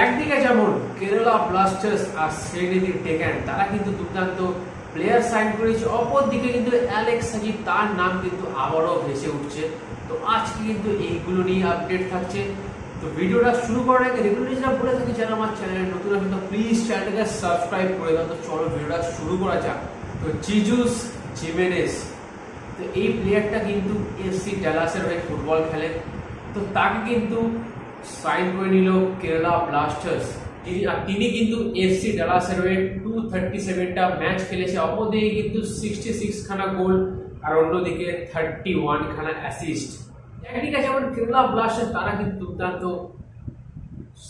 একদিকে যেমন কেরালা ব্লাস্টার্স আর শ্রীনিধি টেকান তারা কিন্তু দুর্দান্ত প্লেয়ার সাইন করেছে, অপরদিকে কিন্তু অ্যালেক্স সাজি তার নাম কিন্তু আবারও ভেসে উঠছে। তো আজকে কিন্তু এইগুলো নিয়ে আপডেট থাকছে। তো ভিডিওটা শুরু করার আগে রেগুলারলি যেটা বলে থাকি, যারা আমার চ্যানেলে নতুন আছেন তো প্লিজ চ্যানেলটাকে সাবস্ক্রাইব করে দাও। তো চলো ভিডিওটা শুরু করা যাক। তো জিজুস জিমেনেস, তো এই প্লেয়ারটা কিন্তু এফসি ডালাসের হয়ে ফুটবল খেলে। তো তাকে কিন্তু সাইন করে নিল কেরালা ব্লাস্টার্স। তিনি কিন্তু এফসি ডালাসের হয়ে 237টা ম্যাচ খেলেছে, অপরদিকে কিন্তু 66 খানা গোল আর অন্যদিকে 31 খানা অ্যাসিস্ট। একদিকে যেমন কেরালা ব্লাস্টার্স তারা কিন্তু দুর্দান্ত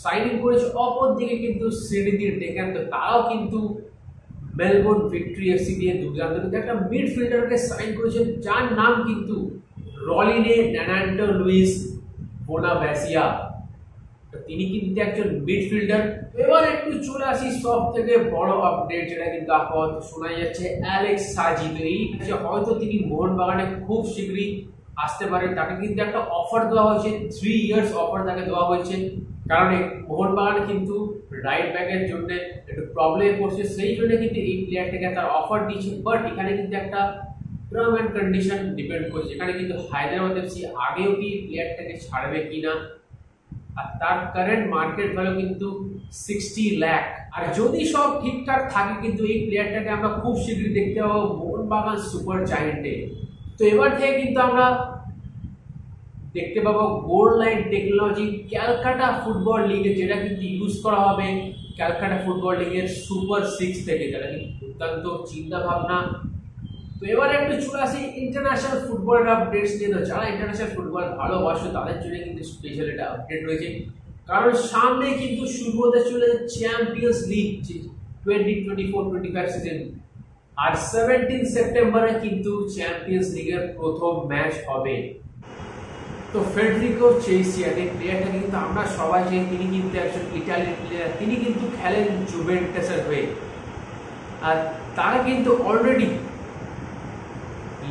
সাইনিং করেছে, অপরদিকে কিন্তু শ্রীনিধি টেকান তো তারাও কিন্তু মেলবোর্ন ভিক্টরি এফসি দিয়ে দুর্দান্ত কিন্তু একটা মিডফিল্ডারকে সাইন করেছে, যার নাম কিন্তু রলিনে ন্যানান্টো লুইস বোনাভ্যাসিয়া। তিনি কিন্তু একজন মিডফিল্ডার। এবার একটু চলে আসি সব থেকে বড় আপডেট, যেটা কিন্তু আপাতত শোনা যাচ্ছে অ্যালেক্স সাজি। তো এই হয়তো তিনি মোহনবাগানে খুব শীঘ্রই আসতে পারে। তাকে কিন্তু একটা অফার দেওয়া হয়েছে, 3 ইয়ার্স অফার তাকে দেওয়া হয়েছে, কারণ মোহনবাগান কিন্তু রাইট ব্যাকের জন্য একটু প্রবলেমে পড়ছে, সেই জন্য কিন্তু এই প্লেয়ারটাকে তার অফার দিয়েছে। বাট এখানে কিন্তু একটা টার্ম অ্যান্ড কন্ডিশন ডিপেন্ড করছে, এখানে কিন্তু হায়দ্রাবাদ এফসি আগেও কি প্লেয়ারটাকে ছাড়বে কিনা, আর তার কারেন্ট মার্কেট ভ্যালু কিন্তু 60 লাখ। আর যদি সব ঠিকঠাক থাকে কিন্তু এই প্লেয়ারটাকে আমরা খুব শীঘ্রই দেখতে পাবো মোহনবাগান সুপার জায়ান্টে। তো এবার থেকে কিন্তু আমরা দেখতে পাবো goal line technology Calcutta football লিগে, যেটা কিন্তু ইউজ করা হবে ক্যালকাটা ফুটবল লিগের সুপার 6 থেকে, যেটা কিন্তু দুর্দান্ত চিন্তা ভাবনা। তো এবার একটু চলে আসি ইন্টারন্যাশনাল ফুটবলের আপডেটস নিয়ে। যারা ইন্টারন্যাশনাল ফুটবল ভালোবাসে তাদের জন্য কিন্তু স্পেশাল একটা আপডেট রয়েছে, কারণ সামনে কিন্তু শুরু হতে চলে চ্যাম্পিয়ন্স লিগ 2024-25 সিজন, আর 17 সেপ্টেম্বরে কিন্তু চ্যাম্পিয়ন্স লিগের প্রথম ম্যাচ হবে। তো ফেডরিকো চেলসিয়া এই প্লেয়ারটা কিন্তু আমরা সবাই জানি, তিনি কিন্তু একজন ইটালিয়ান প্লেয়ার, তিনি কিন্তু খেলেন জুভেন্টাসের হয়ে। আর তারা কিন্তু অলরেডি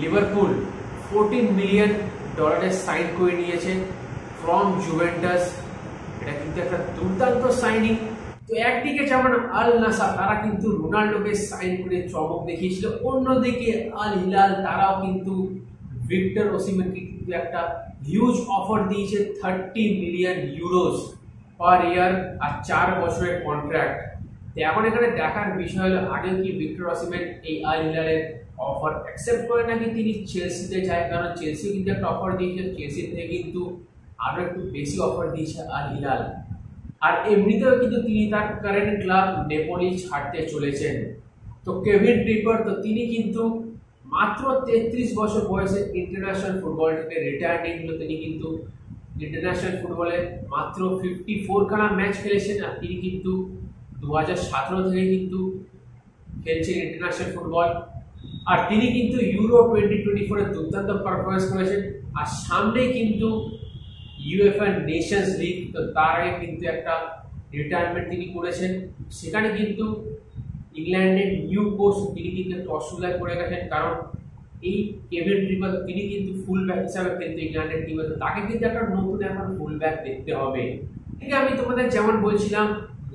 লিভারপুল $14 মিলিয়ন সাইন করে নিয়েছে ফ্রম জুভেন্টাস। এটা কিন্তু একটা দুর্দান্ত সাইনিং। তো একদিকে যেমন আল নাসার তারা কিন্তু রোনাল্ডোকে সাইন করে চমক দেখিয়েছিল, অন্যদিকে আল হিলাল তারাও কিন্তু ভিক্টর ওসিমেনকে কিন্তু একটা হিউজ অফার দিয়েছে, 30 মিলিয়ন ইউরোস পার ইয়ার আর 4 বছরের কন্ট্রাক্ট। তো এখন এখানে দেখার বিষয় হলো আগে কি ভিক্টর ওসিমেন এই আল হিলালের অফার অ্যাকসেপ্ট করে নাকি তিনি চেলসিতে যায়, কারণ চেলসি কিন্তু একটা অফার দিয়েছে, চেলসি থেকে কিন্তু আরো একটু বেশি অফার দিয়েছে আল হিলাল। আর এমনিতেও কিন্তু তিনি তার কারেন্ট ক্লাব নেপোলি ছাড়তে চলেছেন। তো কেভিন ট্রিপার তো তিনি কিন্তু মাত্র 33 বছর বয়সে ইন্টারন্যাশনাল ফুটবল থেকে রিটায়ার নিয়ে নিল। তিনি কিন্তু ইন্টারন্যাশনাল ফুটবলে মাত্র 54 খানা ম্যাচ খেলেছেন, আর তিনি কিন্তু 2017 থেকে কিন্তু খেলছেন ইন্টারন্যাশনাল ফুটবল। আর তিনি কিন্তু ইউরো 2024 দুর্দান্ত পারফরমেন্স করেছেন। আর সামনে কিন্তু ইউএফএ নেশনস লিগ, তো তার আগে কিন্তু একটা রিটায়ারমেন্ট তিনি করেছেন। সেখানে কিন্তু ইংল্যান্ডের নিউ কোচ তিনি কিন্তু একটু অসুবিধায় পড়ে গেছেন, কারণ এই কেভিন ট্রিপার তিনি কিন্তু ফুল ব্যাক হিসাবে খেলতে ইংল্যান্ডের টিমে, তো তাকে কিন্তু একটা নতুন এখন ফুল ব্যাক দেখতে হবে। ঠিক আমি তোমাদের যেমন বলছিলাম,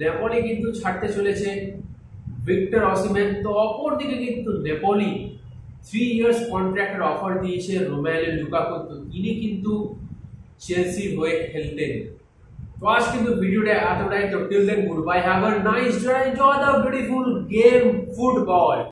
নেপোলি কিন্তু ছাড়তে চলেছে ভিক্টর ওসিমেন। তো অপরদিকে কিন্তু নেপোলি 3 ইয়ার্স কন্ট্রাক্টের অফার দিয়েছে রোমেলু লুকাকু, তো তিনি কিন্তু চেলসির হয়ে খেলতেন। তো আজ কিন্তু ভিডিওটা এতটাই। তো till then goodbye, have a nice day, enjoy the beautiful game football.